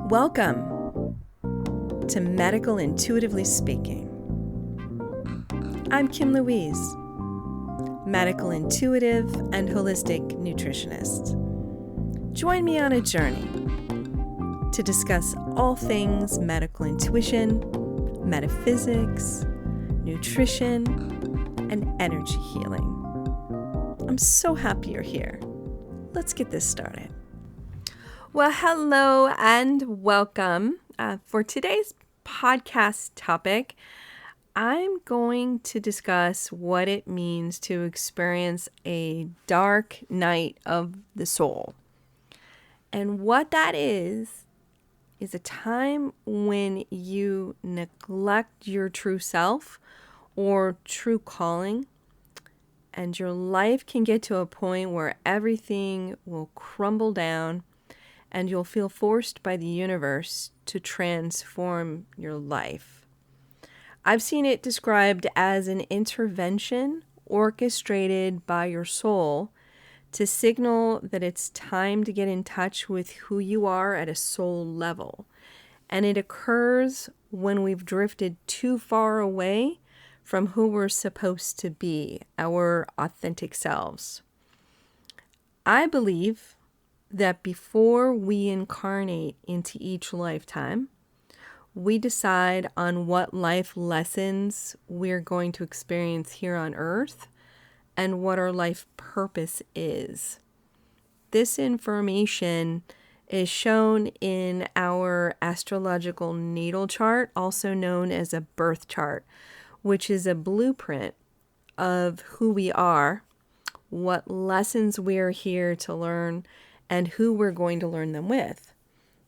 Welcome to Medical Intuitively Speaking. I'm Kim Louise, Medical Intuitive and Holistic Nutritionist. Join me on a journey to discuss all things medical intuition, metaphysics, nutrition, and energy healing. I'm so happy you're here. Let's get this started. Well, hello and welcome. For today's podcast topic, I'm going to discuss what it means to experience a dark night of the soul. And what that is a time when you neglect your true self or true calling, and your life can get to a point where everything will crumble down and you'll feel forced by the universe to transform your life. I've seen it described as an intervention orchestrated by your soul to signal that it's time to get in touch with who you are at a soul level. And it occurs when we've drifted too far away from who we're supposed to be, our authentic selves. I believe that before we incarnate into each lifetime, we decide on what life lessons we're going to experience here on Earth and what our life purpose is. This information is shown in our astrological natal chart, also known as a birth chart, which is a blueprint of who we are, what lessons we're here to learn, and who we're going to learn them with.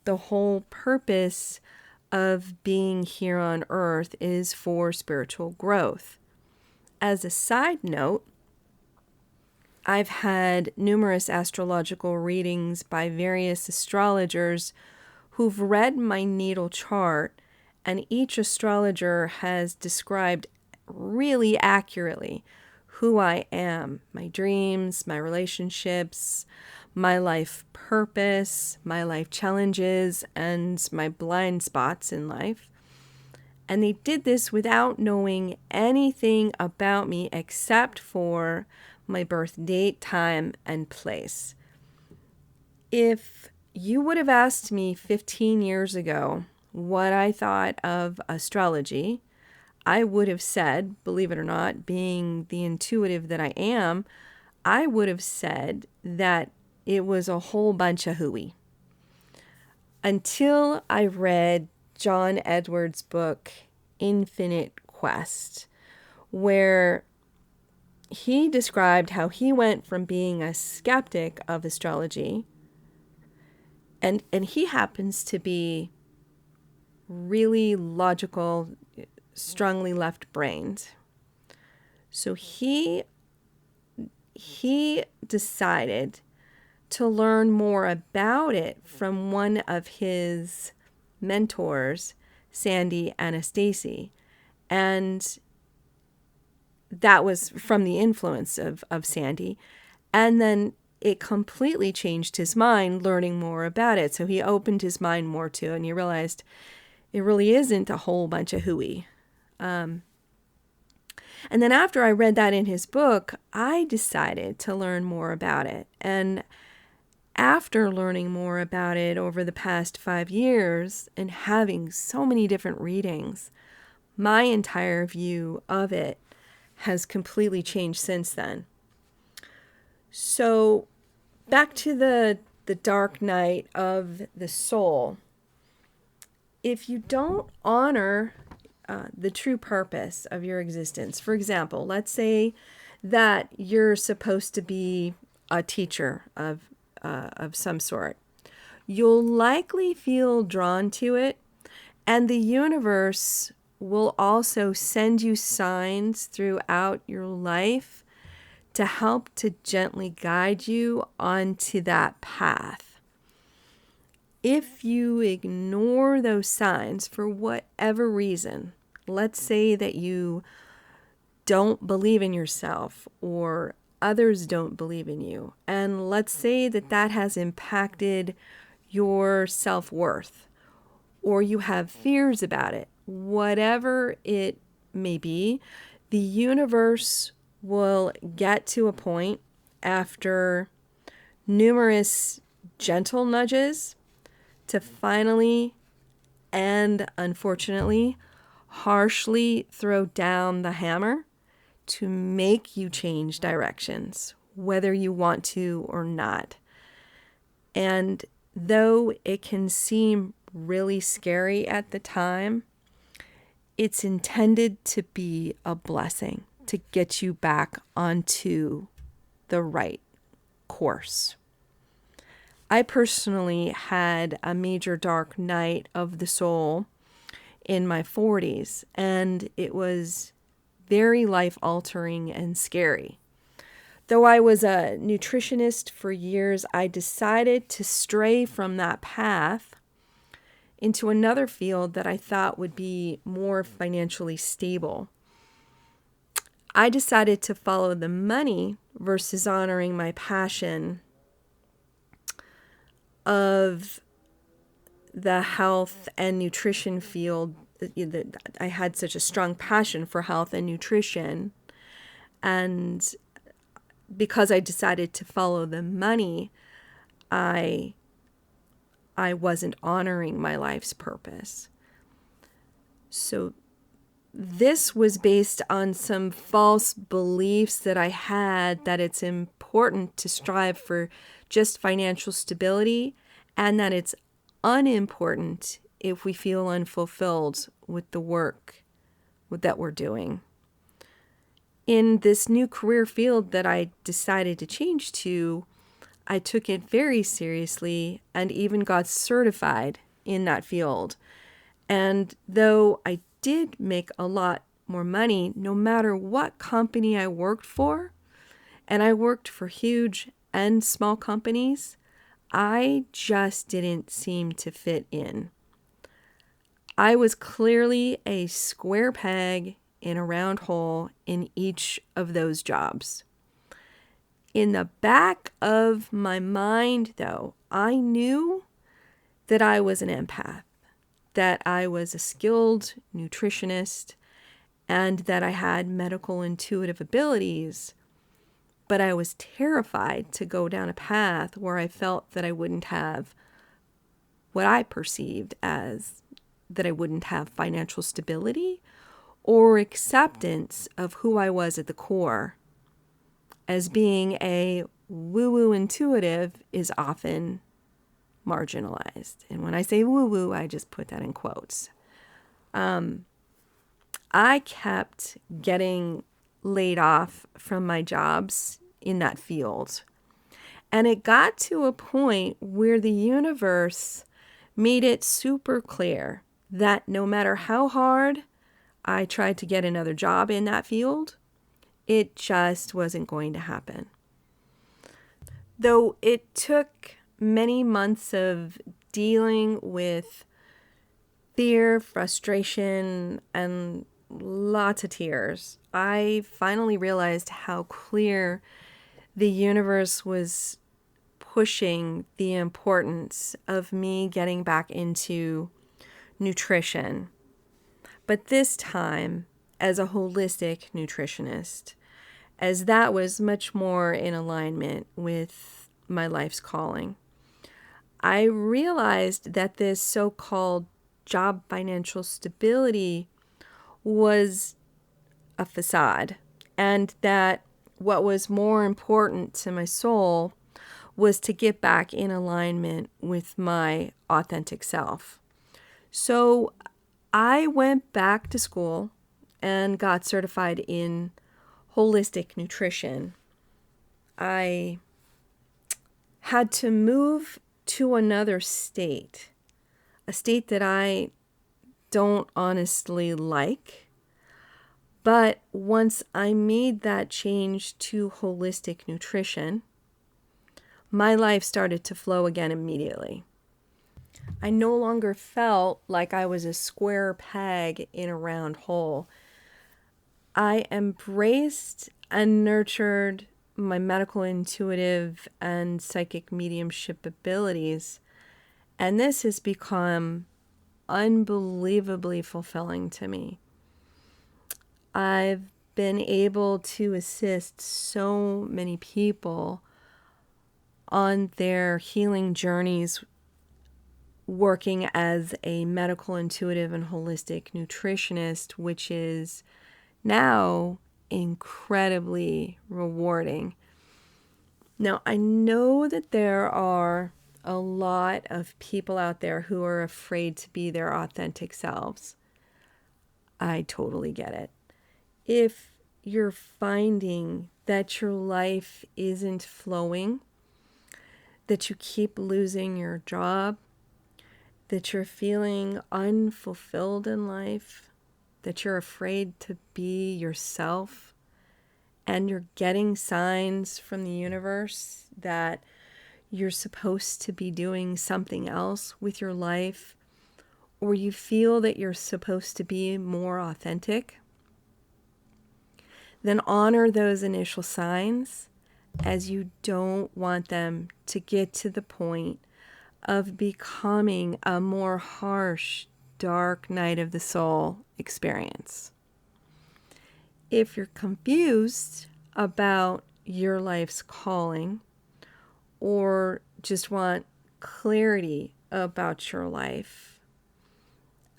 The whole purpose of being here on Earth is for spiritual growth. As a side note, I've had numerous astrological readings by various astrologers who've read my natal chart, and each astrologer has described really accurately who I am, my dreams, my relationships, my life purpose, my life challenges, and my blind spots in life. And they did this without knowing anything about me except for my birth date, time, and place. If you would have asked me 15 years ago what I thought of astrology, I would have said, believe it or not, being the intuitive that I am, I would have said that it was a whole bunch of hooey. Until I read John Edwards' book, Infinite Quest, where he described how he went from being a skeptic of astrology, and he happens to be really logical, strongly left-brained. So he decided to learn more about it from one of his mentors, Sandy Anastasi. And that was from the influence of Sandy. And then it completely changed his mind learning more about it. So he opened his mind more to it, and he realized it really isn't a whole bunch of hooey. And then after I read that in his book, I decided to learn more about it. And after learning more about it over the past 5 years and having so many different readings, my entire view of it has completely changed since then. So back to the dark night of the soul. If you don't honor the true purpose of your existence, for example, let's say that you're supposed to be a teacher of some sort, you'll likely feel drawn to it, and the universe will also send you signs throughout your life to help to gently guide you onto that path. If you ignore those signs for whatever reason, let's say that you don't believe in yourself or others don't believe in you, and let's say that that has impacted your self-worth, or you have fears about it, whatever it may be, the universe will get to a point after numerous gentle nudges to finally and unfortunately harshly throw down the hammer to make you change directions, whether you want to or not. And though it can seem really scary at the time, it's intended to be a blessing to get you back onto the right course. I personally had a major dark night of the soul in my 40s, and it was very life-altering and scary. Though I was a nutritionist for years, I decided to stray from that path into another field that I thought would be more financially stable. I decided to follow the money versus honoring my passion of the health and nutrition field. I had such a strong passion for health and nutrition, and because I decided to follow the money, I wasn't honoring my life's purpose. So this was based on some false beliefs that I had that it's important to strive for just financial stability, and that it's unimportant if we feel unfulfilled with the work that we're doing. In this new career field that I decided to change to, I took it very seriously and even got certified in that field. And though I did make a lot more money, no matter what company I worked for, and I worked for huge and small companies, I just didn't seem to fit in. I was clearly a square peg in a round hole in each of those jobs. In the back of my mind, though, I knew that I was an empath, that I was a skilled nutritionist, and that I had medical intuitive abilities, but I was terrified to go down a path where I felt that I wouldn't have what I perceived as that I wouldn't have financial stability or acceptance of who I was at the core. As being a woo-woo intuitive is often marginalized. And when I say woo-woo, I just put that in quotes. I kept getting laid off from my jobs in that field. And it got to a point where the universe made it super clear that no matter how hard I tried to get another job in that field, it just wasn't going to happen. Though it took many months of dealing with fear, frustration, and lots of tears, I finally realized how clear the universe was pushing the importance of me getting back into nutrition. But this time as a holistic nutritionist, as that was much more in alignment with my life's calling. I realized that this so-called job financial stability was a facade, and that what was more important to my soul was to get back in alignment with my authentic self. So I went back to school and got certified in holistic nutrition. I had to move to another state, a state that I don't honestly like. But once I made that change to holistic nutrition, my life started to flow again immediately. I no longer felt like I was a square peg in a round hole. I embraced and nurtured my medical intuitive and psychic mediumship abilities, and this has become unbelievably fulfilling to me. I've been able to assist so many people on their healing journeys working as a medical, intuitive, and holistic nutritionist, which is now incredibly rewarding. Now, I know that there are a lot of people out there who are afraid to be their authentic selves. I totally get it. If you're finding that your life isn't flowing, that you keep losing your job, that you're feeling unfulfilled in life, that you're afraid to be yourself, and you're getting signs from the universe that you're supposed to be doing something else with your life, or you feel that you're supposed to be more authentic, then honor those initial signs, as you don't want them to get to the point of becoming a more harsh, dark night of the soul experience. If you're confused about your life's calling, or just want clarity about your life,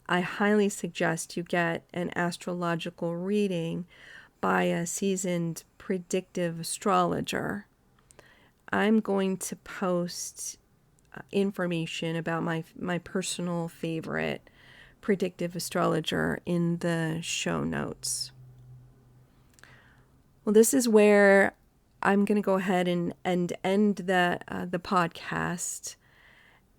I highly suggest you get an astrological reading by a seasoned predictive astrologer. I'm going to post information about my personal favorite predictive astrologer in the show notes. Well, this is where I'm going to go ahead and end the podcast.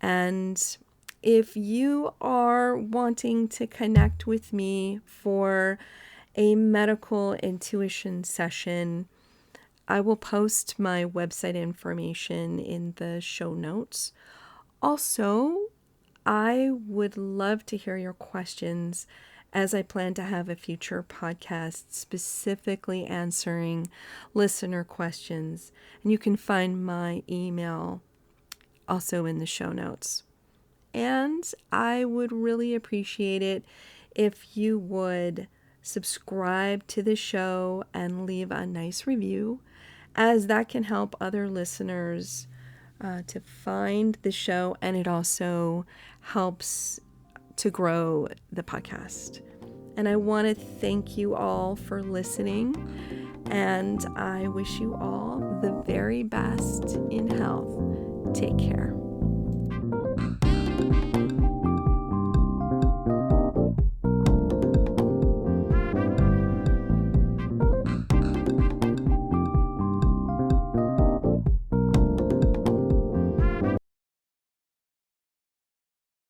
And if you are wanting to connect with me for a medical intuition session, I will post my website information in the show notes. Also, I would love to hear your questions, as I plan to have a future podcast specifically answering listener questions. And you can find my email also in the show notes. And I would really appreciate it if you would subscribe to the show and leave a nice review, as that can help other listeners to find the show, and it also helps to grow the podcast. And I want to thank you all for listening, and I wish you all the very best in health. Take care.